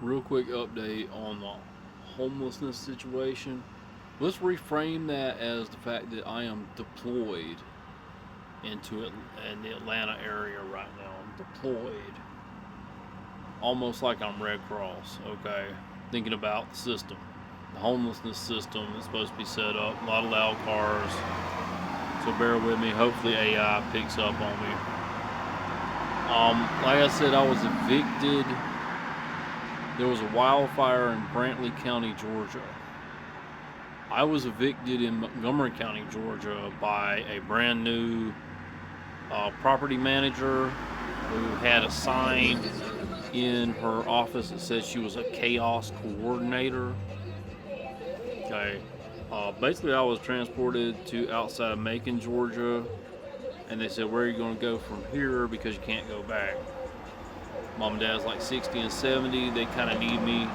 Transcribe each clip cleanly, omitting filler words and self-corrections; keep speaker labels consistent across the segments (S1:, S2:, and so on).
S1: Real quick update on the homelessness situation. Let's reframe that as the fact that I am deployed into it in the Atlanta area right now. I'm deployed, almost like I'm Red Cross. Okay, thinking about the system, the homelessness system is supposed to be set up. A lot of loud cars, so bear with me. Hopefully AI picks up on me. Like I said, I was evicted. There was a wildfire in Brantley County, Georgia. I was evicted in Montgomery County, Georgia, by a brand new property manager who had a sign in her office that said she was a chaos coordinator. Okay. Basically, I was transported to outside of Macon, Georgia, and they said, "Where are you going to go from here? Because you can't go back." Mom and Dad's like 60 and 70. They kind of need me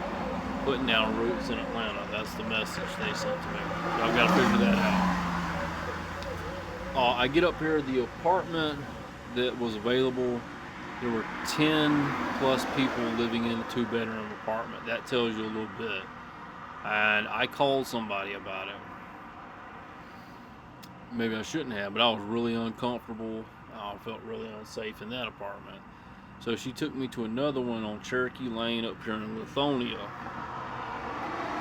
S1: putting down roots in Atlanta. That's the message they sent to me. So I've got to figure that out. I get up here, the apartment that was available, there were 10 plus people living in a 2-bedroom apartment. That tells you a little bit. And I called somebody about it. Maybe I shouldn't have, but I was really uncomfortable. I felt really unsafe in that apartment. So she took me to another one on Cherokee Lane up here in Lithonia.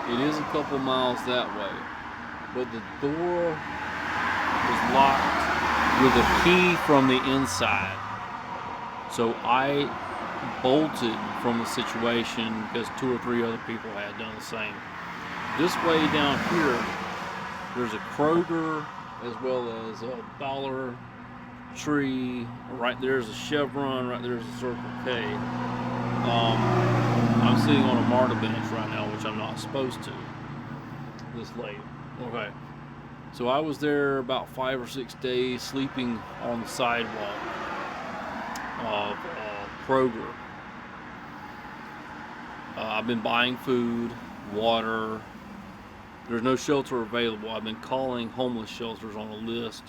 S1: It is a couple miles that way, but the door was locked with a key from the inside. So I bolted from the situation because 2 or 3 other people had done the same. This way down here, there's a Kroger as well as a Dollar Tree. Right there's a Chevron. Right there's a Circle K. I'm sitting on a MARTA bench right now, which I'm not supposed to this late. Okay. So I was there about 5 or 6 days sleeping on the sidewalk of Kroger. I've been buying food, water. There's no shelter available. I've been calling homeless shelters on a list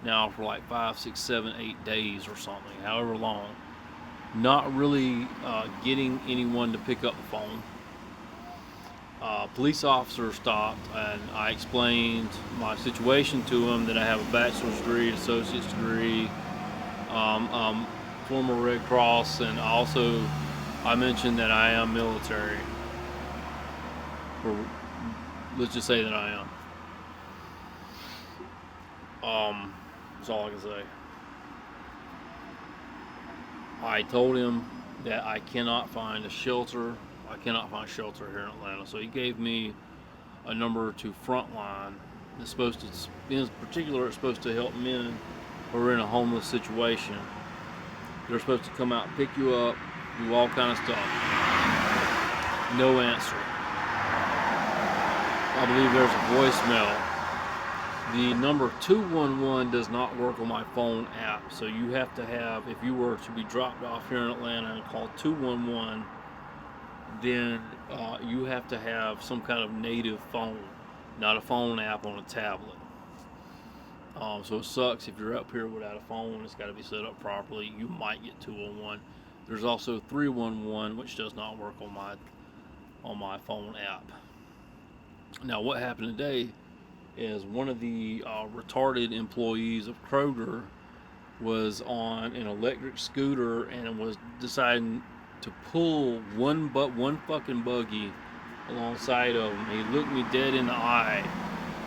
S1: now for like 5, 6, 7, 8 days or something, however long. Not really getting anyone to pick up the phone. Police officer stopped and I explained my situation to him, that I have a bachelor's degree, associate's degree, former Red Cross, and also I mentioned that I am military. Or let's just say that I am. That's all I can say. I told him that I cannot find a shelter. I cannot find shelter here in Atlanta. So he gave me a number to Frontline. It's supposed to, in particular, it's supposed to help men who are in a homeless situation. They're supposed to come out and pick you up, do all kind of stuff. No answer. I believe there's a voicemail. The number 211 does not work on my phone app, so you have to have, if you were to be dropped off here in Atlanta and call 211, then you have to have some kind of native phone, not a phone app on a tablet. So it sucks if you're up here without a phone. It's got to be set up properly. You might get 211. There's also 311, which does not work on my phone app. Now, what happened today is one of the retarded employees of Kroger was on an electric scooter and was deciding to pull one fucking buggy alongside of him. He looked me dead in the eye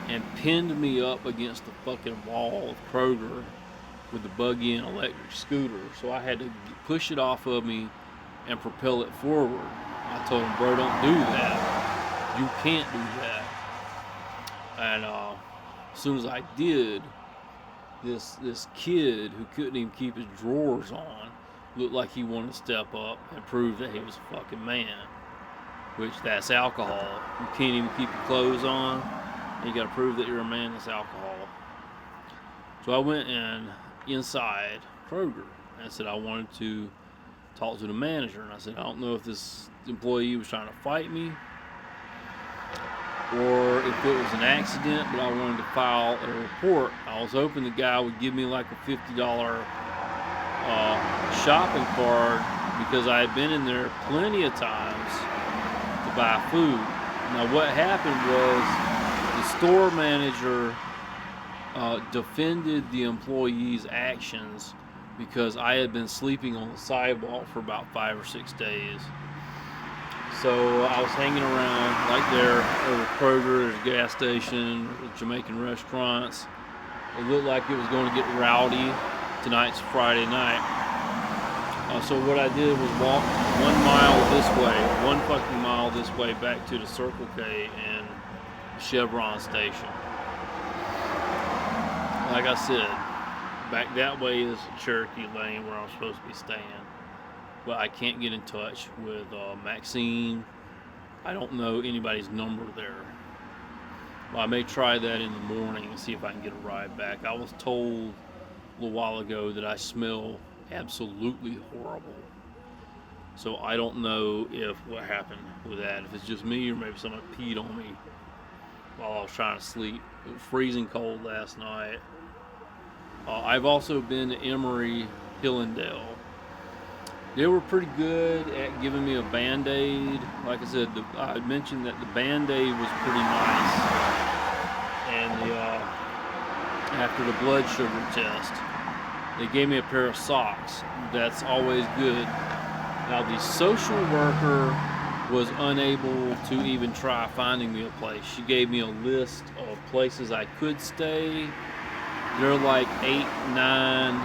S1: and pinned me up against the fucking wall of Kroger with the buggy and electric scooter. So I had to push it off of me and propel it forward. I told him, "Bro, don't do that. You can't do that." And as soon as I did, this kid who couldn't even keep his drawers on looked like he wanted to step up and prove that he was a fucking man, which that's alcohol. You can't even keep your clothes on. You got to prove that you're a man. That's alcohol. So I went inside Kroger and I said I wanted to talk to the manager, and I said, "I don't know if this employee was trying to fight me or if it was an accident, but I wanted to file a report." I was hoping the guy would give me like a $50 shopping card because I had been in there plenty of times to buy food. Now what happened was the store manager defended the employee's actions because I had been sleeping on the sidewalk for about 5 or 6 days. So I was hanging around like there over Kroger, there's a gas station, Jamaican restaurants. It looked like it was going to get rowdy. Tonight's Friday night. So what I did was walk 1 mile this way, 1 fucking mile this way back to the Circle K and Chevron station. Like I said, back that way is Cherokee Lane where I'm supposed to be staying. But I can't get in touch with Maxine. I don't know anybody's number there. Well, I may try that in the morning and see if I can get a ride back. I was told a little while ago that I smell absolutely horrible. So I don't know if what happened with that. If it's just me or maybe someone peed on me while I was trying to sleep. It was freezing cold last night. I've also been to Emory Hillendale. They were pretty good at giving me a Band-Aid. Like I said, I mentioned that the Band-Aid was pretty nice. And after the blood sugar test, they gave me a pair of socks. That's always good. Now the social worker was unable to even try finding me a place. She gave me a list of places I could stay. They're like $8, $9,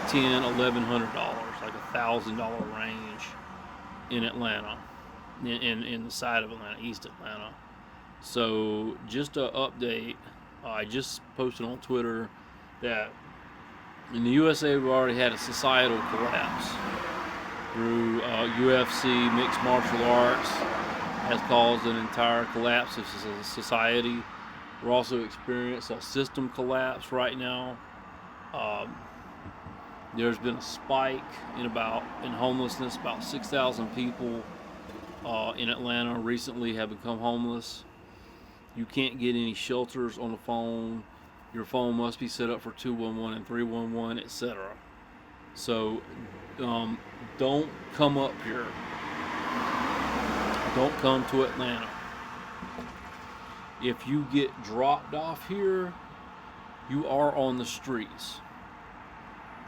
S1: $10, $1,100, like $1,000 range in Atlanta, in the side of Atlanta, East Atlanta. So just an update, I just posted on Twitter that in the USA we've already had a societal collapse through UFC, mixed martial arts, has caused an entire collapse of society. We're also experiencing a system collapse right now. There's been a spike in homelessness. About 6,000 people in Atlanta recently have become homeless. You can't get any shelters on the phone. Your phone must be set up for 211 and 311, etc. So don't come up here. Don't come to Atlanta. If you get dropped off here, you are on the streets.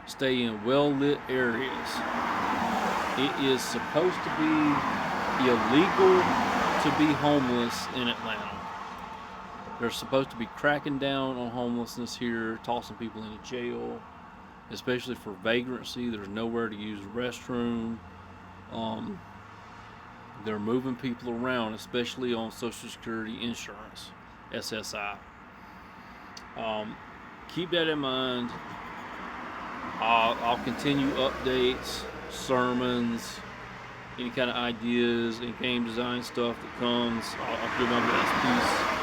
S1: Stay in well-lit areas. It is supposed to be illegal to be homeless in Atlanta. They're supposed to be cracking down on homelessness here, tossing people into jail, especially for vagrancy. There's nowhere to use the restroom. They're moving people around, especially on Social Security insurance, SSI. Keep that in mind. I'll continue updates, sermons, any kind of ideas, any game design stuff that comes. I'll do my best. Peace.